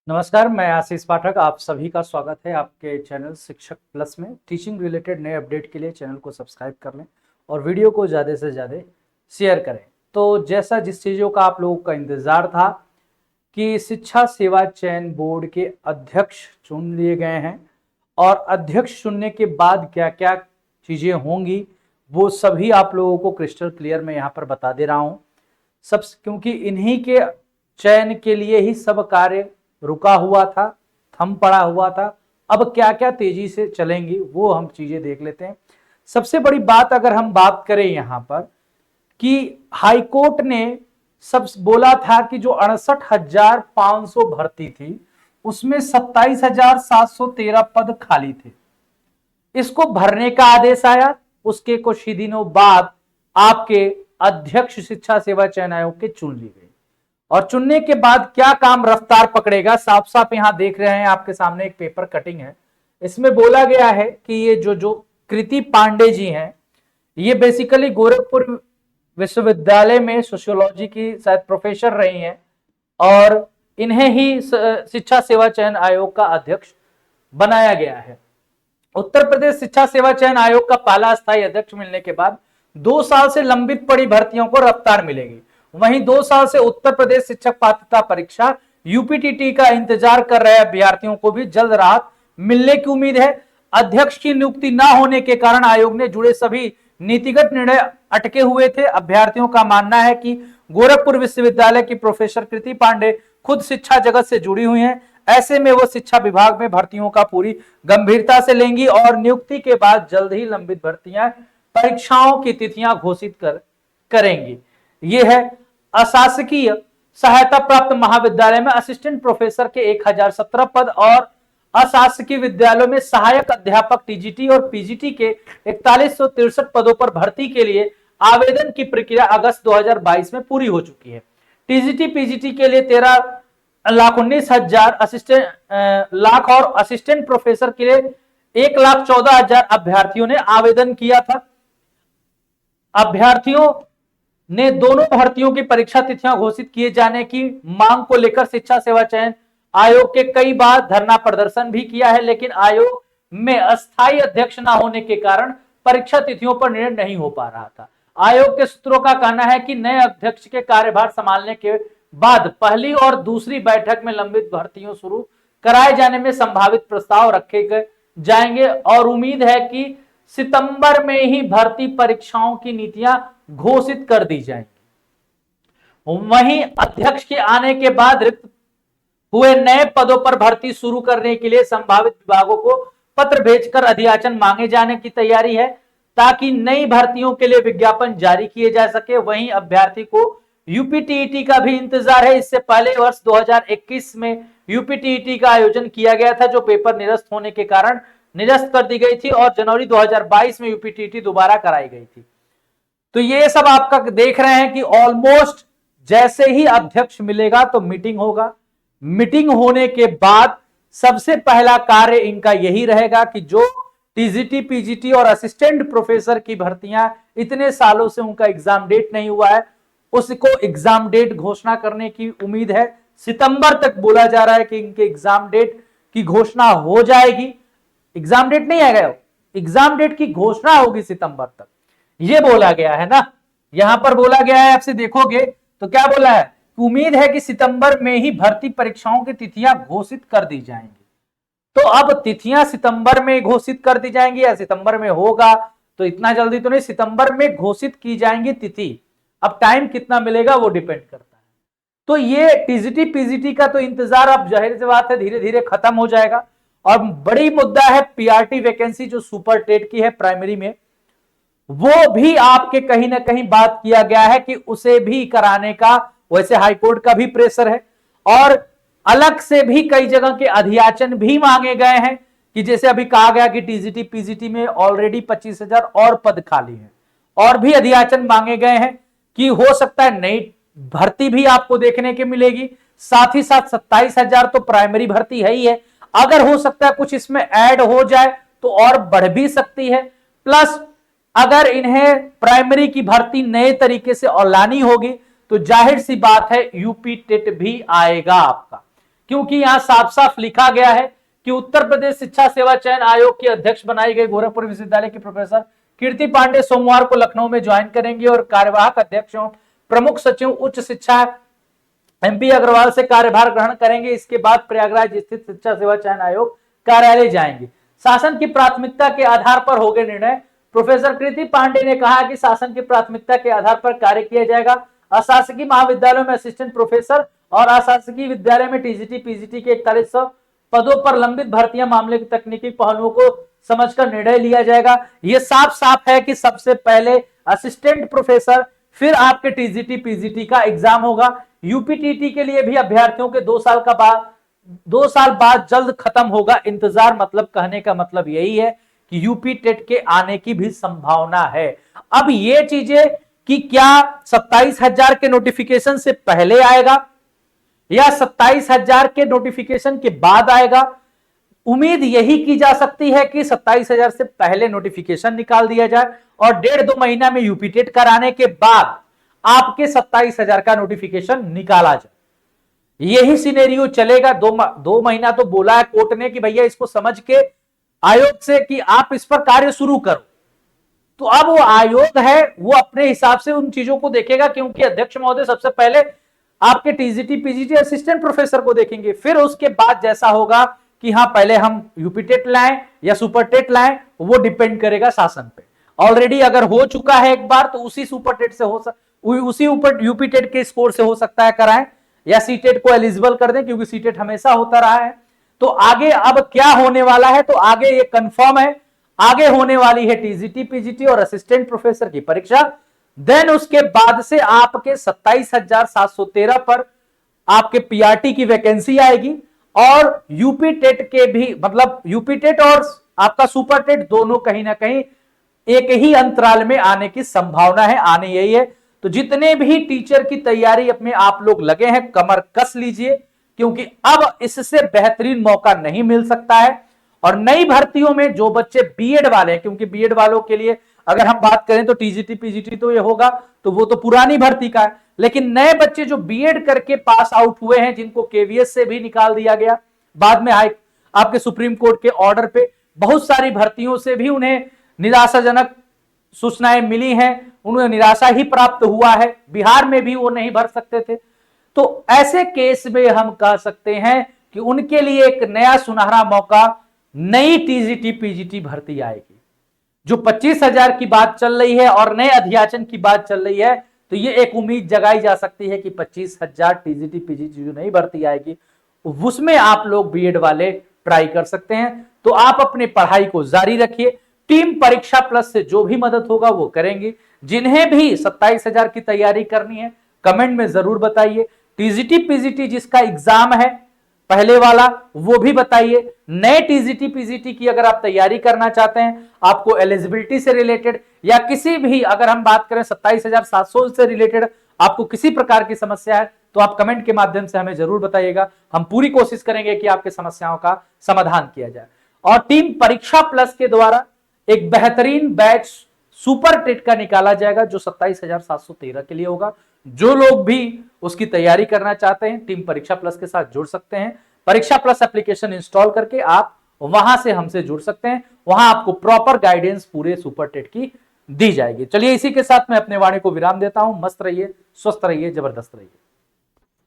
नमस्कार, मैं आशीष पाठक। आप सभी का स्वागत है आपके चैनल शिक्षक प्लस में। टीचिंग रिलेटेड नए अपडेट के लिए चैनल को सब्सक्राइब कर लें और वीडियो को ज़्यादा से ज़्यादा शेयर करें। तो जैसा जिस चीज़ों का आप लोगों का इंतज़ार था कि शिक्षा सेवा चयन बोर्ड के अध्यक्ष चुन लिए गए हैं और अध्यक्ष चुनने के बाद क्या क्या चीज़ें होंगी वो सभी आप लोगों को क्रिस्टल क्लियर मैं यहाँ पर बता दे रहा हूँ। सब क्योंकि इन्हीं के चयन के लिए ही सब कार्य रुका हुआ था, थम पड़ा हुआ था। अब क्या क्या तेजी से चलेंगी वो हम चीजें देख लेते हैं। सबसे बड़ी बात अगर हम बात करें यहां पर कि हाईकोर्ट ने सब बोला था कि जो 68,500 भर्ती थी उसमें 27,713 पद खाली थे, इसको भरने का आदेश आया। उसके कुछ ही दिनों बाद आपके अध्यक्ष शिक्षा सेवा चयन आयोग के चुन ली गई और चुनने के बाद क्या काम रफ्तार पकड़ेगा, साफ साफ यहां देख रहे हैं आपके सामने एक पेपर कटिंग है। इसमें बोला गया है कि ये जो कृति पांडे जी हैं ये बेसिकली गोरखपुर विश्वविद्यालय में सोशियोलॉजी की शायद प्रोफेसर रही हैं और इन्हें ही शिक्षा सेवा चयन आयोग का अध्यक्ष बनाया गया है। उत्तर प्रदेश शिक्षा सेवा चयन आयोग का पहला अस्थायी अध्यक्ष मिलने के बाद 2 साल से लंबित पड़ी भर्तियों को रफ्तार मिलेगी। वहीं 2 साल से उत्तर प्रदेश शिक्षक पात्रता परीक्षा यूपीटीटी का इंतजार कर रहे अभ्यर्थियों को भी जल्द राहत मिलने की उम्मीद है। अध्यक्ष की नियुक्ति न होने के कारण आयोग ने जुड़े सभी नीतिगत निर्णय अटके हुए थे। अभ्यर्थियों का मानना है कि गोरखपुर विश्वविद्यालय की प्रोफेसर कृति पांडे खुद शिक्षा जगत से जुड़ी हुई हैं। ऐसे में वो शिक्षा विभाग में भर्तियों का पूरी गंभीरता से लेंगी और नियुक्ति के बाद जल्द ही लंबित भर्तियां परीक्षाओं की तिथियां घोषित करेंगी। ये है अशासकीय सहायता प्राप्त महाविद्यालय में असिस्टेंट प्रोफेसर के 1017 पद और अशासकीय विद्यालयों में सहायक अध्यापक टीजीटी और पीजीटी के 4163 पदों पर भर्ती के लिए आवेदन की प्रक्रिया अगस्त 2022 में पूरी हो चुकी है। टीजीटी पीजीटी के लिए 13,19,000 लाख और असिस्टेंट प्रोफेसर के लिए 1,14,000 अभ्यर्थियों ने आवेदन किया था। अभ्यर्थियों ने दोनों भर्तियों की परीक्षा तिथियां घोषित किए जाने की मांग को लेकर शिक्षा सेवा चयन आयोग के कई बार धरना प्रदर्शन भी किया है, लेकिन आयोग में अस्थायी अध्यक्ष न होने के कारण परीक्षा तिथियों पर निर्णय नहीं हो पा रहा था। आयोग के सूत्रों का कहना है कि नए अध्यक्ष के कार्यभार संभालने के बाद पहली और दूसरी बैठक में लंबित भर्तियों शुरू कराए जाने में संभावित प्रस्ताव रखे जाएंगे और उम्मीद है कि सितंबर में ही भर्ती परीक्षाओं की नीतियां घोषित कर दी जाएंगी। वहीं अध्यक्ष के आने के बाद रिक्त हुए नए पदों पर भर्ती शुरू करने के लिए संभावित विभागों को पत्र भेजकर अधियाचन मांगे जाने की तैयारी है ताकि नई भर्तियों के लिए विज्ञापन जारी किए जा सके। वहीं अभ्यर्थी को यूपीटीईटी का भी इंतजार है। इससे पहले वर्ष 2021 में यूपीटीईटी का आयोजन किया गया था जो पेपर निरस्त होने के कारण निरस्त कर दी गई थी और जनवरी 2022 में यूपीटीईटी दोबारा कराई गई थी। तो ये सब आपका देख रहे हैं कि ऑलमोस्ट जैसे ही अध्यक्ष मिलेगा तो मीटिंग होगा। मीटिंग होने के बाद सबसे पहला कार्य इनका यही रहेगा कि जो टीजीटी पीजीटी और असिस्टेंट प्रोफेसर की भर्तियां इतने सालों से उनका एग्जाम डेट नहीं हुआ है उसको एग्जाम डेट घोषणा करने की उम्मीद है। सितंबर तक बोला जा रहा है कि इनके एग्जाम डेट की घोषणा हो जाएगी। एग्जाम डेट नहीं आएगा, एग्जाम डेट की घोषणा होगी सितंबर तक, ये बोला गया है ना। यहां पर बोला गया है, आपसे देखोगे तो क्या बोला है, उम्मीद है कि सितंबर में ही भर्ती परीक्षाओं की तिथियां घोषित कर दी जाएंगी। तो अब तिथियां सितंबर में घोषित कर दी जाएंगी या सितंबर में होगा तो इतना जल्दी तो नहीं, सितंबर में घोषित की जाएंगी तिथि। अब टाइम कितना मिलेगा वो डिपेंड करता है। तो ये टीजीटी पीजीटी का तो इंतजार अब जाहिर सी बात है धीरे धीरे खत्म हो जाएगा। और बड़ी मुद्दा है पीआरटी वैकेंसी जो सुपर टेट की है प्राइमरी में, वो भी आपके कहीं ना कहीं बात किया गया है कि उसे भी कराने का, वैसे हाईकोर्ट का भी प्रेशर है और अलग से भी कई जगह के अधियाचन भी मांगे गए हैं कि जैसे अभी कहा गया कि टीजीटी पीजीटी में ऑलरेडी 25,000 और पद खाली हैं और भी अधियाचन मांगे गए हैं कि हो सकता है नई भर्ती भी आपको देखने के मिलेगी। साथ ही साथ 27,000 तो प्राइमरी भर्ती है ही है, अगर हो सकता है कुछ इसमें ऐड हो जाए तो और बढ़ भी सकती है। प्लस अगर इन्हें प्राइमरी की भर्ती नए तरीके से और लानी होगी तो जाहिर सी बात है यूपी टेट भी आएगा आपका, क्योंकि यहां साफ साफ लिखा गया है कि उत्तर प्रदेश शिक्षा सेवा चयन आयोग के अध्यक्ष बनाई गई गोरखपुर विश्वविद्यालय की प्रोफेसर कीर्ति पांडे सोमवार को लखनऊ में ज्वाइन करेंगी और कार्यवाहक अध्यक्ष एवं प्रमुख सचिव उच्च शिक्षा एमपी अग्रवाल से कार्यभार ग्रहण करेंगे। इसके बाद प्रयागराज स्थित शिक्षा सेवा चयन आयोग कार्यालय जाएंगे। शासन की प्राथमिकता के आधार पर हो गए निर्णय। प्रोफेसर कीर्ति पांडे ने कहा कि शासन की प्राथमिकता के आधार पर कार्य किया जाएगा। अशासकीय महाविद्यालयों में असिस्टेंट प्रोफेसर और अशासकीय विद्यालय में टीजीटी पीजीटी के 4100 पदों पर लंबित भर्तियां मामले के तकनीकी पहलुओं को समझकर निर्णय लिया जाएगा। यह साफ साफ है कि सबसे पहले असिस्टेंट प्रोफेसर, फिर आपके टीजीटी पीजीटी का एग्जाम होगा। यूपीटीटी के लिए भी अभ्यर्थियों के 2 साल बाद जल्द खत्म होगा इंतजार। मतलब कहने का मतलब यही है कि यूपी टेट के आने की भी संभावना है। अब ये चीजें कि क्या 27,000 के नोटिफिकेशन से पहले आएगा या 27,000 के नोटिफिकेशन के बाद आएगा, उम्मीद यही की जा सकती है कि 27,000 से पहले नोटिफिकेशन निकाल दिया जाए और 1.5-2 महीना में यूपी टेट कराने के बाद आपके 27,000 का नोटिफिकेशन निकाला जाए। यही सिनेरियो चलेगा। 2 महीना तो बोला है कोर्ट ने कि भैया इसको समझ के आयोग से कि आप इस पर कार्य शुरू करो। तो अब वो आयोग है, वो अपने हिसाब से उन चीजों को देखेगा, क्योंकि अध्यक्ष महोदय सबसे पहले आपके टीजीटी पीजीटी असिस्टेंट प्रोफेसर को देखेंगे। फिर उसके बाद जैसा होगा कि हाँ पहले हम यूपी टेट लाएं या सुपर टेट लाएं, वो डिपेंड करेगा शासन पे। ऑलरेडी अगर हो चुका है एक बार तो उसी सुपर टेट से उसी ऊपर यूपी टेट के स्कोर से हो सकता है कराएं, या सीटेट को एलिजिबल कर दें, क्योंकि सीटेट हमेशा होता रहा है। तो आगे अब क्या होने वाला है, तो आगे ये कंफर्म है, आगे होने वाली है टीजीटी पीजीटी और असिस्टेंट प्रोफेसर की परीक्षा। देन उसके बाद से आपके 27,713 पर आपके पीआरटी की वैकेंसी आएगी और यूपी टेट के भी, मतलब यूपी टेट और आपका सुपर टेट दोनों कहीं ना कहीं एक ही अंतराल में आने की संभावना है, आने यही है। तो जितने भी टीचर की तैयारी अपने आप लोग लगे हैं, कमर कस लीजिए, क्योंकि अब इससे बेहतरीन मौका नहीं मिल सकता है। और नई भर्तियों में जो बच्चे बीएड वाले हैं, क्योंकि बीएड वालों के लिए अगर हम बात करें तो टीजीटी पीजीटी तो ये होगा, तो वो तो पुरानी भर्ती का है। लेकिन नए बच्चे जो बीएड करके पास आउट हुए हैं, जिनको केवीएस से भी निकाल दिया गया बाद में आपके सुप्रीम कोर्ट के ऑर्डर पे, बहुत सारी भर्तियों से भी उन्हें निराशाजनक सूचनाएं मिली हैं, उन्हें निराशा ही प्राप्त हुआ है, बिहार में भी वो नहीं भर सकते थे। तो ऐसे केस में हम कह सकते हैं कि उनके लिए एक नया सुनहरा मौका, नई टीजीटी पीजीटी भर्ती आएगी। जो 25,000 की बात चल रही है और नए अध्याचन की बात चल रही है, तो ये एक उम्मीद जगाई जा सकती है कि 25,000 टीजीटी पीजीटी जो नई भर्ती आएगी उसमें आप लोग बीएड वाले ट्राई कर सकते हैं। तो आप अपनी पढ़ाई को जारी रखिए। टीम परीक्षा प्लस से जो भी मदद होगा वो करेंगे। जिन्हें भी 27,000 की तैयारी करनी है कमेंट में जरूर बताइए। टीजीटी पीजीटी जिसका एग्जाम है पहले वाला, वो भी बताइए। नए टीजीटी पीजीटी की अगर आप तैयारी करना चाहते हैं, आपको एलिजिबिलिटी से रिलेटेड या किसी भी, अगर हम बात करें 27,700 से रिलेटेड आपको किसी प्रकार की समस्या है, तो आप कमेंट के माध्यम से हमें जरूर बताइएगा। हम पूरी कोशिश करेंगे कि आपकी समस्याओं का समाधान किया जाए। और टीम परीक्षा प्लस के द्वारा एक बेहतरीन बैच सुपर टेट का निकाला जाएगा, जो 27,713 के लिए होगा। जो लोग भी उसकी तैयारी करना चाहते हैं, टीम परीक्षा प्लस के साथ जुड़ सकते हैं। परीक्षा प्लस एप्लीकेशन इंस्टॉल करके आप वहां से हमसे जुड़ सकते हैं। वहां आपको प्रॉपर गाइडेंस पूरे सुपर टेट की दी जाएगी। चलिए इसी के साथ मैं अपने वाणी को विराम देता हूं। मस्त रहिए, स्वस्थ रहिए, जबरदस्त रहिए।